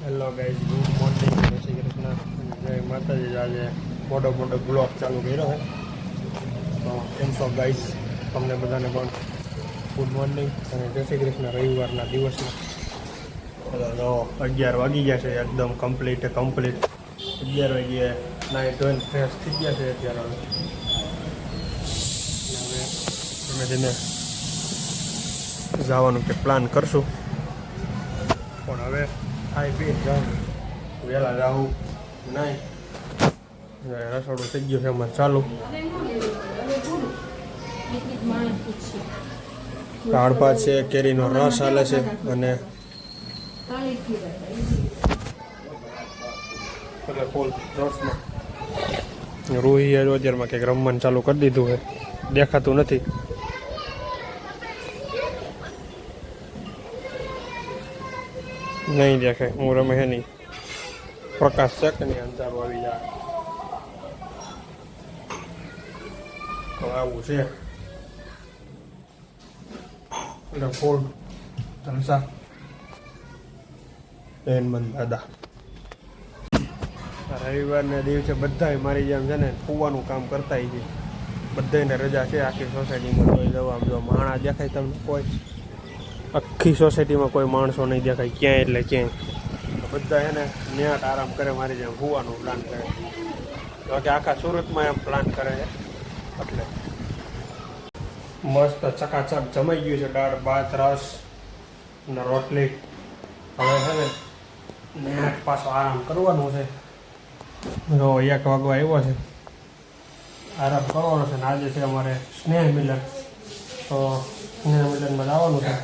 Hello guys, good morning, જય શ્રી કૃષ્ણ, જય માતાજી. આજે મોટો બ્લોગ ચાલુ કર્યો છે. તો કેમ છો ગાઈઝ? તમને બધાને પણ ગુડ મોર્નિંગ અને જય શ્રી કૃષ્ણ. રવિવારના દિવસમાં 11 વાગી ગયા છે, એકદમ કમ્પ્લીટ 11 વાગ્યે નાઈ ધોઈને ફ્રેશ થઈ ગયા છે. અત્યારે હવે ધીમે જવાનું કે પ્લાન કરશું, પણ હવે ખાઈ પી જાઉં, વહેલા જાઉં નહીં. રસોડું થઈ ગયું છે અમારે ચાલુ. દાળ ભાત છે, કેરીનો રસ હાલે છે અને ફૂલ રસમાં રૂહી અત્યારમાં કંઈક રમવાનું ચાલુ કરી દીધું છે, દેખાતું નથી. નહીં દેખાય, હું રમે હે નહીં. પ્રકાશ છે કે નહીં, અંધારું આવી જાય તો આવું છે. એટલે ફૂલ જલસા એનમન દાદા. રવિવારના દિવસે બધાય મારી જેમ છે ને ફૂવાનું કામ કરતા છે. બધાને રજા છે આખી સોસાયટીમાં. કોઈ જવા જો માણા દેખાય તમને? કોઈ આખી સોસાયટીમાં કોઈ માણસો નહીં દેખાય ક્યાંય, એટલે ક્યાંય બધા એને ન્યાટ આરામ કરે. મારી જેમ ફૂવાનું પ્લાન કરે તો કે આખા સુરતમાં એમ પ્લાન કરે છે. એટલે મસ્ત ચકાચક જમાઈ ગયું છે. દાળ ભાત રસ અને રોટલી. હવે છે ને ન્યાટ પાછો આરામ કરવાનું છે. જો 1 વાગવા આવ્યો છે, આરામ કરવાનો છે. ને આજે છે અમારે સ્નેહ મિલન, તો સ્નેહ મિલનમાં જવાનું છે.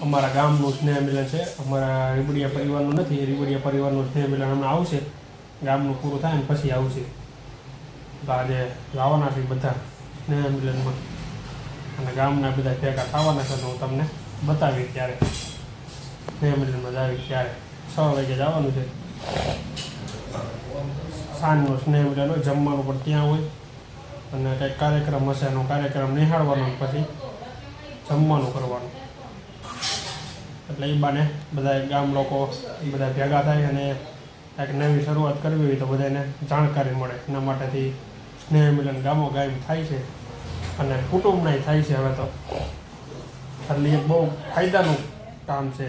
અમારા ગામનું સ્નેહ મિલન છે, અમારા રીબડિયા પરિવારનું નથી. રીબડિયા પરિવારનું સ્નેહ મિલન હમણાં આવશે, ગામનું પૂરું થાય ને પછી આવશે. તો આજે જવાના છે બધા સ્નેહ મિલનમાં અને ગામના બધા ભેગા થવાના છે. તો હું તમને બતાવીશ ત્યારે સ્નેહ મિલનમાં જાવીશ ત્યારે. 6 વાગે જવાનું છે. સાંજનો સ્નેહ મિલન હોય, જમવાનું પણ ત્યાં હોય અને કંઈક કાર્યક્રમ હશે. એનો કાર્યક્રમ નિહાળવાનો પછી જમવાનું કરવાનું. એટલે એ બાને બધા ગામ લોકો બધા ભેગા થાય અને કંઈક નવી શરૂઆત કરવી હોય તો બધાને જાણકારી મળે. એના માટેથી સ્નેહ મિલન ગામો ગામ થાય છે અને કુટુંબનાય થાય છે હવે તો. એટલે એક બહુ ફાયદાનું કામ છે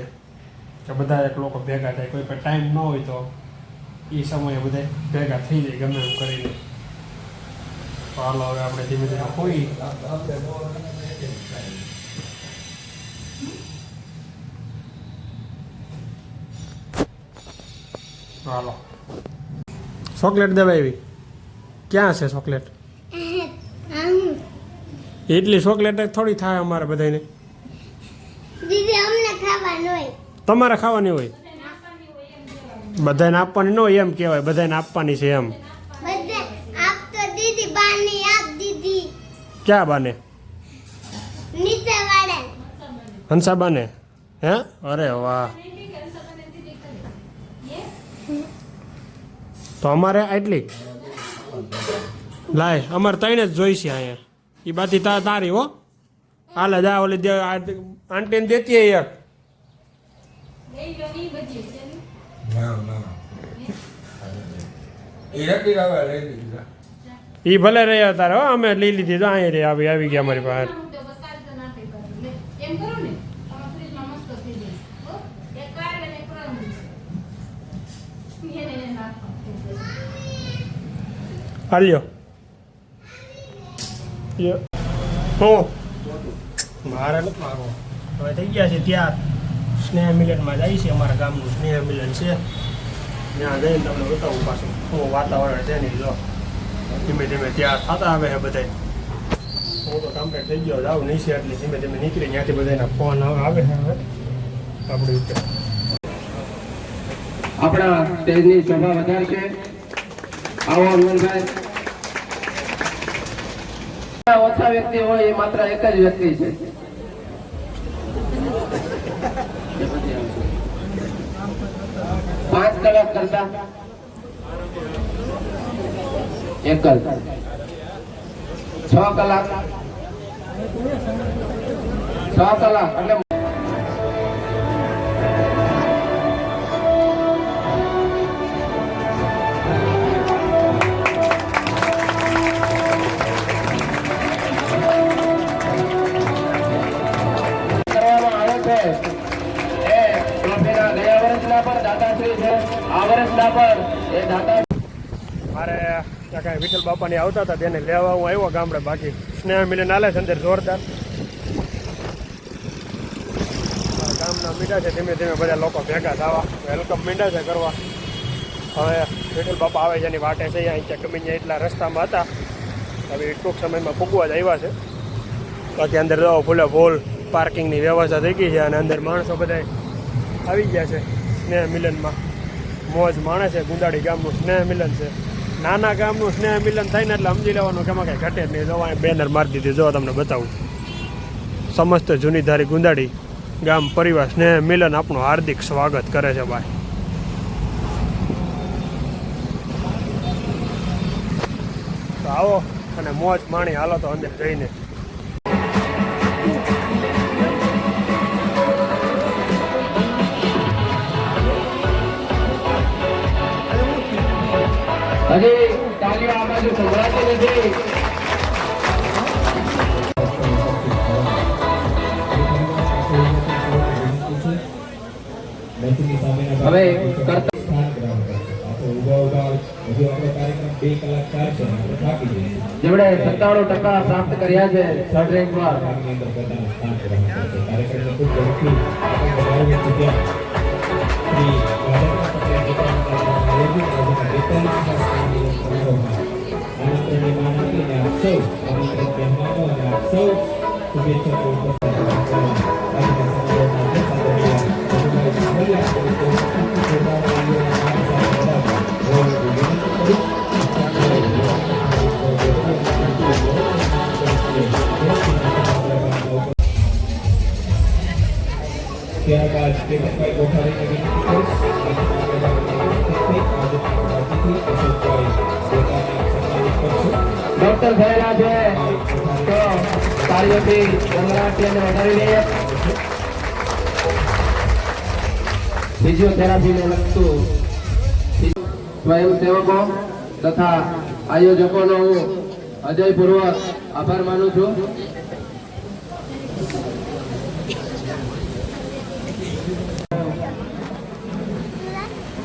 કે બધા એક લોકો ભેગા થાય. કોઈ પણ ટાઈમ ન હોય તો એ સમયે બધા ભેગા થઈ જાય ગમે એમ કરીને. તો હાલો હવે આપણે ધીમે ધીમે હોઈ. હાલો, ચોકલેટ દેવા આવી. ક્યાં છે ચોકલેટ? એટલી ચોકલેટ થોડી થાય અમારે બધાને. તમારે ખાવાની હોય, બધાને આપવાની ન હોય એમ કહેવાય. બધાને આપવાની છે એમ. ક્યાં બાને? હંસા બાને? હે? અરે વાહ. તો અમારે આટલી લાય, અમારે 3 જ જોઈશે અહીંયા. એ બાથી તારી હો. હાલે જા ઓલી આંટીને દેતી એક. એ ભલે રહ્યા તારે હો, અમે લઈ લીધી તો અહીંયા રે આવી ગયા અમારી પાસે. હાલ્યો હું મારે નથી મારવો. હવે થઈ ગયા છે ત્યાં સ્નેહ મિલનમાં જાય છે. અમારા ગામનું સ્નેહ મિલન છે, ત્યાં જઈને તમને બતાવું પાછું શું વાતાવરણ છે નહીં. જો ધીમે ધીમે ત્યાં થતા આવે છે બધા. હું તો કમ્પ્લીટ થઈ ગયો જાઉં નહીં છે, એટલે ધીમે ધીમે નીકળી. ત્યાંથી બધાના ફોન આવે છે. હવે આપણી રીતે આપણા સ્ટેજની શોભા વધારશે. આવો અમરભાઈ. ઓછા વ્યક્તિ હોય એ માત્ર એક જ વ્યક્તિ છે. 5 કલાક કરતા એક જ 6 કલાક 6 કલાક એટલે વર્ષના પર દાતાશ્રી છે. આ વર્ષના પર એ દાતા મારે ત્યાં કાંઈ વિઠ્ઠલ બાપાની આવતા હતા તેને લેવા હું આવ્યો ગામડે. બાકી સ્નેહ મિલન હાલે છે અંદર જોરદાર. ગામના મીઠા છે, ધીમે ધીમે બધા લોકો ભેગા થવા વેલકમ મીંડા છે કરવા. હવે વિઠ્ઠલ બાપા આવે છે એની વાટે છે. અહીં કમીને એટલા રસ્તામાં હતા, હવે ટૂંક સમયમાં પૂગવા જ આવ્યા છે. બાકી અંદર રહો ફૂલે ફૂલ પાર્કિંગની વ્યવસ્થા થઈ ગઈ છે અને અંદર માણસો બધા આવી ગયા છે સ્નેહ મિલનમાં. મોજ માણે છે. ગુંદાડી ગામનું સ્નેહ મિલન છે. નાના ગામનું સ્નેહ મિલન થાય ને એટલે સમજી લેવાનું કે એમાં કંઈ ઘટે જ નહીં. જો અહીં બેનર મારી દીધી, જો તમને બતાવું. સમસ્ત જૂનીધારી ગુંદાડી ગામ પરિવાર સ્નેહ મિલન આપણું હાર્દિક સ્વાગત કરે છે ભાઈ. તો આવો અને મોજ માણી હાલો તો અંદર જઈને. હજી તાલીઓ આ બાજુ સંભળાતી નથી. હવે જેમણે 97% પ્રાપ્ત કર્યા છે થર્ડ રેન્કમાં, ત્યારબાદ કેતનભાઈ કોઠારીને વિનંતી કરીશ ડોક્ટર થયેલા છે તો કાર્યોથી ગણરાટ્યને વધારી લઈએ. ફિઝિયોથેરાપીને લગતું સ્વયંસેવકો તથા આયોજકોનો હું હૃદયપૂર્વક આભાર માનું છું.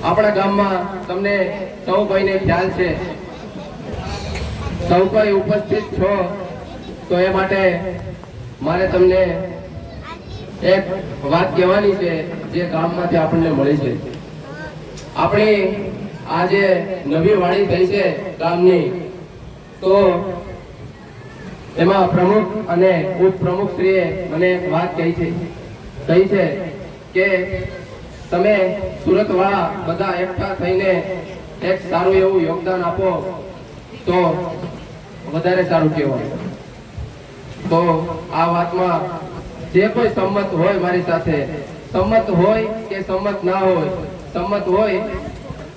આપણા ગામમાં તમને સૌ કોઈને ખ્યાલ છે, સૌ કોઈ ઉપસ્થિત છો, તો એ માટે મારે તમને એક વાત કહેવાની છે જે ગામમાંથી આપણને મળી છે. આપણી આ જે નવી વાડી થઈ છે ગામની, તો એમાં પ્રમુખ અને ઉપપ્રમુખશ્રીએ મને એક વાત કહી છે કે તમે સુરત વાળા બધા એકઠા થઈને એક સારું એવું યોગદાન આપો તો વધારે સારું કહેવાય. તો આ વાતમાં જે કોઈ સંમત હોય મારી સાથે, સંમત હોય કે સંમત ના હોય, સંમત હોય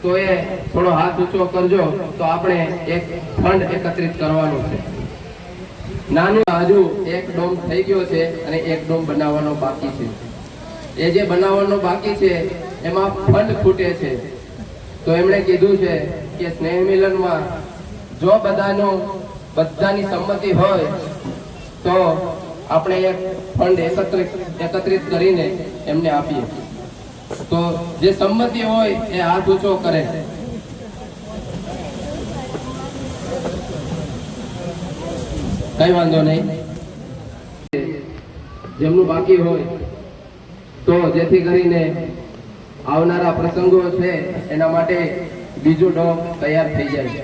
તો એ થોડો હાથ ઊંચો કરજો. તો આપણે એક ફંડ એકત્રિત કરવાનું છે. નાનું હજુ એક ડોમ થઈ ગયો છે અને એક ડોમ બનાવવાનો બાકી છે. એ જે બનાવવાનો બાકી છે એમાં ફંડ ખૂટે છે. તો એમણે કીધું છે કે સ્નેહ મિલનમાં જો બધાની સંમતિ હોય તો આપણે એક ફંડ એકત્રિત કરીને એમને આપીએ. તો જે સંમતિ હોય એ હાથ ઊંચો કરે. કઈ વાંધો નહીં. જેમનું બાકી હોય તો જેથી કરીને આવનારા પ્રસંગો છે એના માટે બીજું ડોમ તૈયાર થઈ જાય.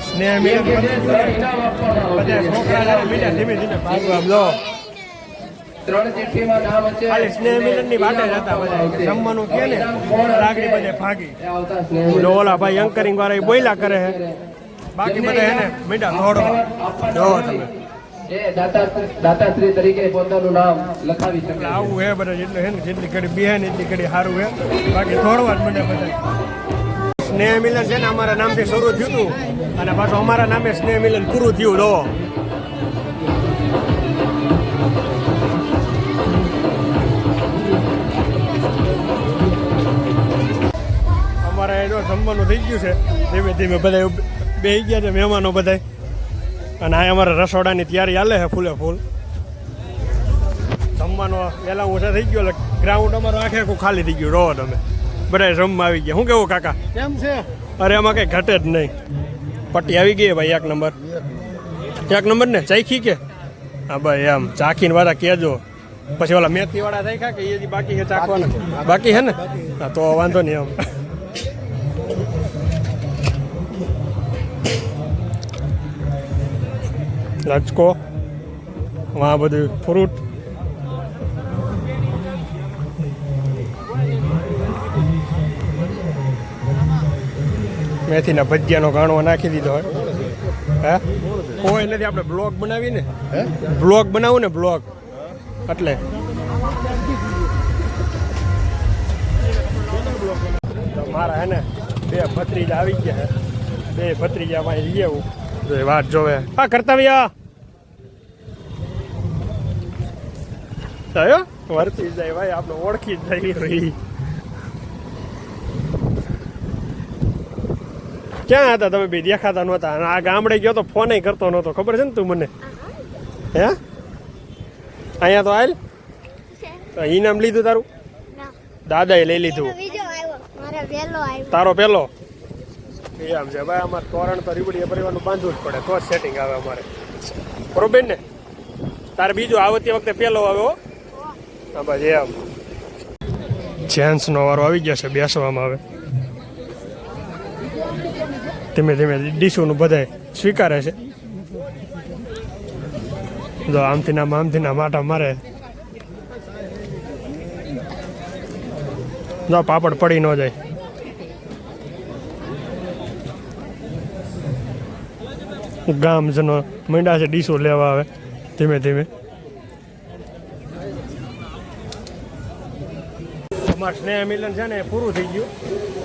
સ્નેહ મિલન બધા છોકરા મીઠા ધીમે ધીમે ભાગવા આમ જો. 3 ચિઠ્ઠીમાં નામ હશે. ખાલી સ્નેહ મિલનની વાટે જ હતા બધા. જમવાનું કે ને લાગણી બધે ભાગી. એ આવતા સ્નેહ ઓલા ભાઈ એન્કરિંગ વાળા એ બોલ્યા કરે છે, બાકી બધા એને મીઠા થોડવા જોવો તમે. એ દાતાશ્રી તરીકે પોતાનું નામ લખાવી શકે. એટલે આવું હે બધા. જેટલી ઘડી બેહે ને એટલી ઘડી સારું હે, બાકી થોડવા જ મને બધા. સ્નેહ મિલન છે ને અમારા નામથી શરૂ થયું હતું અને પાછું અમારા નામે સ્નેહ મિલન પૂરું થયું. જો અમારે જો જમવાનું થઈ ગયું છે. ધીમે ધીમે બધા બેસી ગયા છે મહેમાનો બધા. અને આ અમારા રસોડાની તૈયારી હાલે છે ફૂલે ફૂલ. જમવાનો વહેલા ઓછા થઈ ગયો ગ્રાઉન્ડ અમારું આખે આખું ખાલી થઈ ગયું. રહો તમે બધા રમવા આવી ગયા. શું કેવું કાકા? કેમ છે? અરે આમાં કંઈ ઘટે જ નહીં. પટ્ટી આવી ગઈ ભાઈ 1 નંબર. 1 નંબર ને ચાખી કે? હા ભાઈ એમ ચાખીને વાળા કહેજો. પછી ઓલા મેથી વાળા થાય કે એ બાકી છે ચાખવાના? બાકી છે ને? હા તો વાંધો નહીં એમ. લચકો વાં બધું ફ્રૂટ. મેથીના ભજીયાનો ગાણો નાખી દીધો હોય. હે કોઈ નથી. આપણે બ્લોગ બનાવીને બ્લોગ બનાવું ને બ્લોગ એટલે મારા હે ને 2 ભત્રીજા આવી ગયા છે. 2 ભત્રીજા માં લેવું તો વાત જોવે. હા કર્તવ્ય થયો વર્તી જાય ભાઈ. આપણે ઓળખી જ જાય. ક્યાં હતા તમે બે? દેખાતા નહોતા. આ ગામડે ગયો તો ફોન કરતો નહોતો. ખબર છે ને તું મને? હે અહીંયા તો હાલ ઇનામ લીધું તારું? દાદાએ લઈ લીધું. તારો પેલો એમ છે ભાઈ. અમારે તોરણ તો રીબડીએ પરિવારનું બાંધવું જ પડે તો જ સેટિંગ આવે અમારે. બરોબર ને? તારે બીજું આવતી વખતે પેલો આવે હો. હા બસ એમ. જેન્ટ્સનો વારો આવી ગયો છે બેસવામાં. હવે ધીમે ધીમે ડીશોનું બધાય સ્વીકારે છે. જો આમથી નામ માટા મારે. જો પાપડ પડી ન જાય. ગામજનો મંડા છે ડીશો લેવા આવે ધીમે ધીમે. અમારું સ્નેહ મિલન છે ને એ પૂરું થઈ ગયું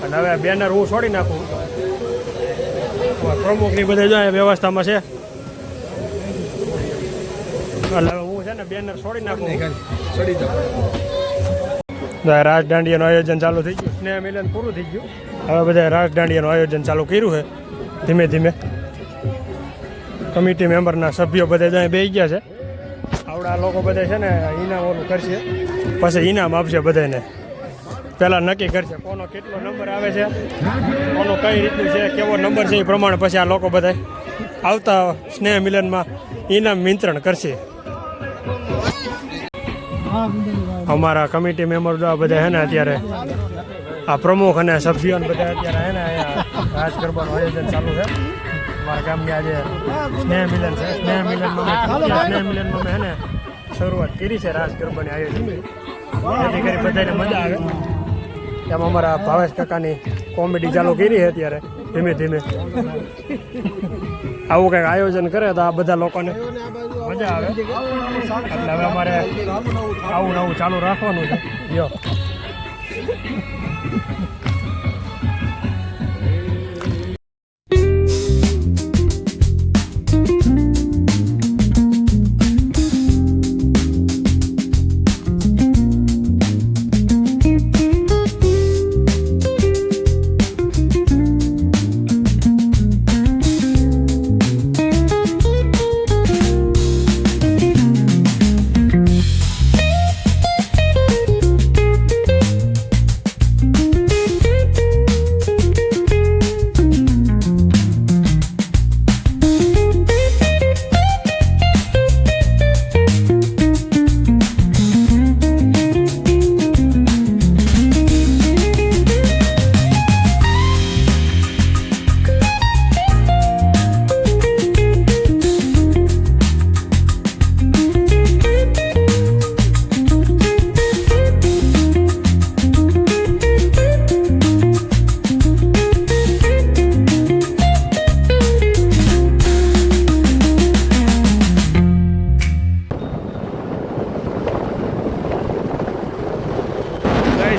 અને હવે બેનર હું છોડી નાખું. પ્રમુખની બધે જો વ્યવસ્થામાં છે એટલે હું છે ને બેનર છોડી નાખું. રાસ દાંડિયાનું આયોજન ચાલુ થઈ ગયું. સ્નેહ મિલન પૂરું થઈ ગયું. હવે બધા રાસ દાંડિયાનું આયોજન ચાલુ કર્યું છે ધીમે ધીમે. કમિટી મેમ્બરના સભ્યો બધા ત્યાં બેસી ગયા છે. આવડા લોકો બધા છે ને ઇનામ ઓલું કરશે. પછી ઇનામ આપશે બધાને. પહેલાં નક્કી કરશે કોનો કેટલો નંબર આવે છે, કોનો કઈ રીતનું છે, કેવો નંબર છે. એ પ્રમાણે પછી આ લોકો બધા આવતા સ્નેહ મિલનમાં ઇનામ વિતરણ કરશે. અમારા કમિટી મેમ્બર બધા છે ને અત્યારે આ પ્રમુખ અને સભ્યો બધા અત્યારે છે ને અહીંયા રાસ ગરબાનું આયોજન ચાલુ છે. અમારા ગામની આજે સ્નેહ મિલન છે. સ્નેહ મિલનમાં મેં છે ને શરૂઆત કરી છે રાસ ગરબાની આયોજન. જેથી કરી બધાને મજા આવે. એમાં અમારા ભાવેશ કાકાની કોમેડી ચાલુ કરી છે અત્યારે ધીમે ધીમે. આવું કંઈક આયોજન કરે તો આ બધા લોકોને મજા આવે. એટલે હવે અમારે આવું નવું ચાલુ રાખવાનું છે. જો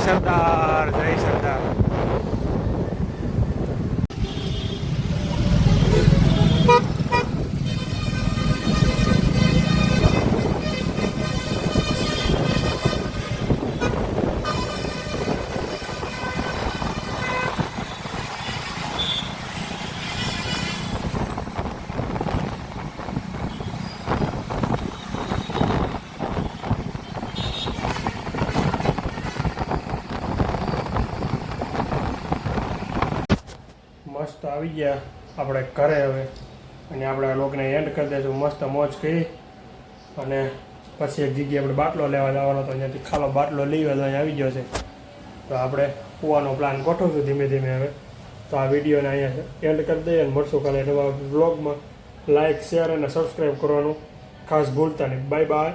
સરદાર, જય સરદાર. મસ્ત આવી ગયા આપણે ઘરે હવે, અને આપણે લોકોને એન્ડ કરી દઈશું. મસ્ત મોજ કરી અને પછી એક જગ્યાએ આપણે બાટલો લેવા જવાનો હતો, અહીંયાથી ખાલો બાટલો લેવા તો અહીંયા આવી ગયો છે. તો આપણે કૂવાનો પ્લાન ગોઠવશું ધીમે ધીમે હવે. તો આ વિડીયોને અહીંયા એન્ડ કરી દઈએ અને મળશું કાલે નવા વ્લોગમાં. લાઇક, શેર અને સબસ્ક્રાઈબ કરવાનું ખાસ ભૂલતા નહીં. Bye bye.